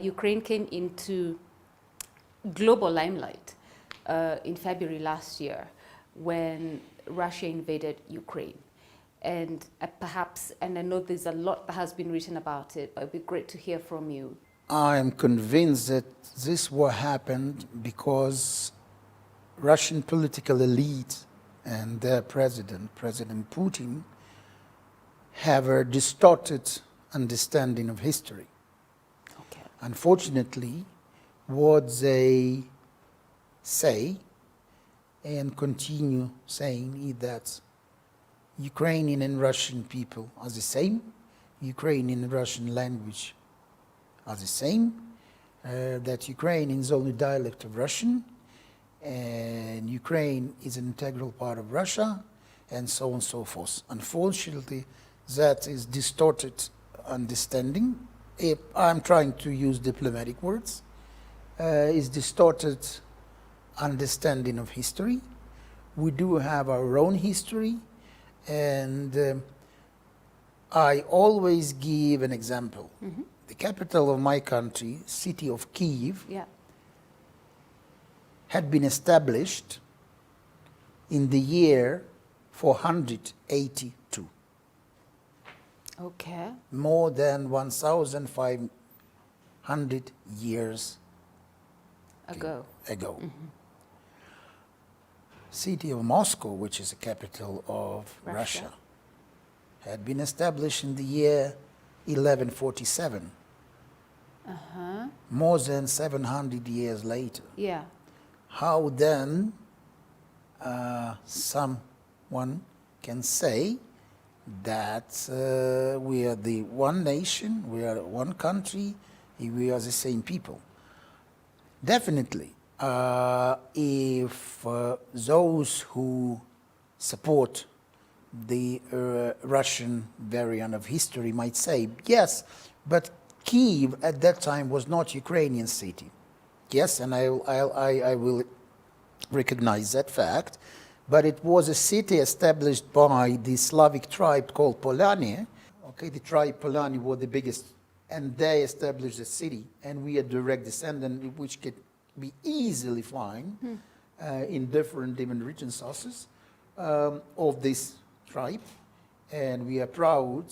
Ukraine came into global limelight in February last year when Russia invaded Ukraine. And perhaps, and I know there's a lot that has been written about it, but it'd be great to hear from you. I'm convinced that this war happened because Russian political elite and their president, President Putin, have a distorted understanding of history. Okay. Unfortunately, what they say and continue saying is that Ukrainian and Russian people are the same, Ukrainian and Russian language are the same, that Ukrainian is only dialect of Russian, and Ukraine is an integral part of Russia, and so on and so forth. Unfortunately, that is distorted understanding. If I'm trying to use diplomatic words, is distorted understanding of history. We do have our own history, and I always give an example. Mm-hmm. The capital of my country, city of Kyiv, had been established in the year 482. Okay. More than 1,500 years ago. Mm-hmm. City of Moscow, which is the capital of Russia, had been established in the year 1147. More than 700 years later. Yeah. How then someone can say that we are the one nation, we are one country, we are the same people? Definitely, if those who support the Russian variant of history might say, yes, but Kyiv at that time was not Ukrainian city. Yes, and I will recognize that fact, but it was a city established by the Slavic tribe called Polani. Okay, the tribe Polani were the biggest, and they established a city, and we are direct descendant, which could be easily found in different even written sources of this tribe, and we are proud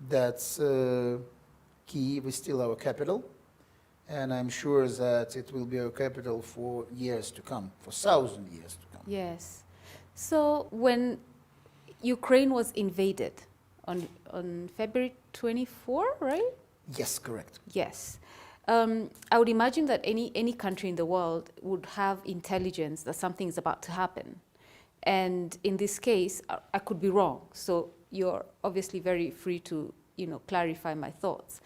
that Kyiv is still our capital, and I'm sure that it will be our capital for years to come, for 1,000 years to come. Yes. So when Ukraine was invaded on February 24, right? Yes, correct. Yes. I would imagine that any country in the world would have intelligence that something is about to happen. And in this case, I could be wrong. So you're obviously very free to, clarify my thoughts.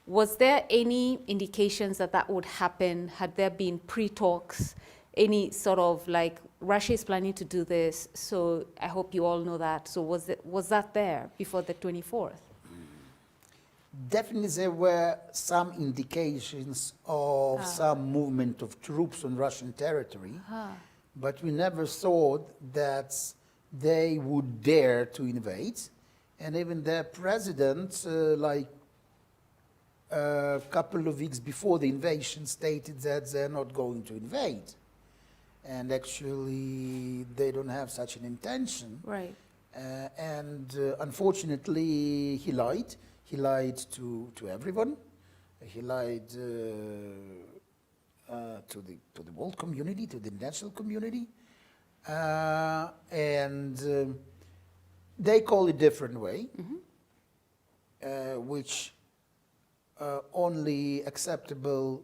Was there any indications that that would happen? Had there been pre-talks, any sort of like, Russia is planning to do this, so I hope you all know that. So was that there before the 24th? Definitely there were some indications of some movement of troops on Russian territory, but we never thought that they would dare to invade. And even their president, a couple of weeks before the invasion, stated that they're not going to invade. And actually, they don't have such an intention. Right. Unfortunately, he lied. He lied to everyone. He lied to the world community, to the international community, and they call it different way, which only acceptable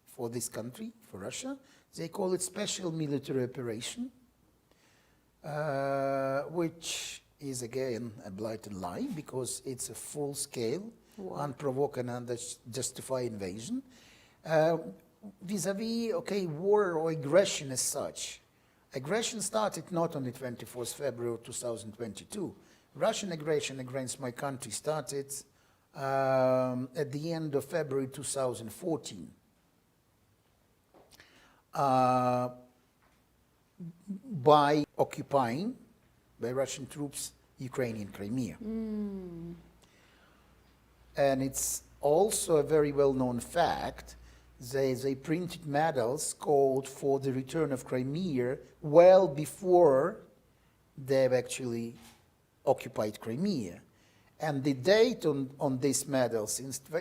for this country, for Russia. They call it special military operation, which is again a blatant lie, because it's a full-scale, unprovoked and unjustified invasion. Vis-a-vis, war or aggression as such. Aggression started not on the 24th February 2022. Russian aggression against my country started at the end of February 2014. By occupying, by Russian troops, Ukrainian Crimea. And it's Also, a very well-known fact, they printed medals called for the return of Crimea well before they've actually occupied Crimea. And the date on these medals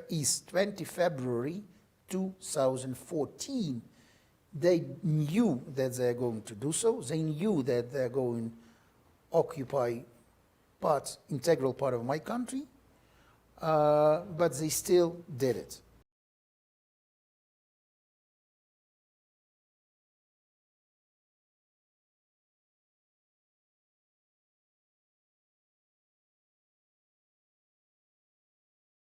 is 20 February 2014. They knew that they're going to do so. They knew that they're going to occupy integral part of my country, but they still did it.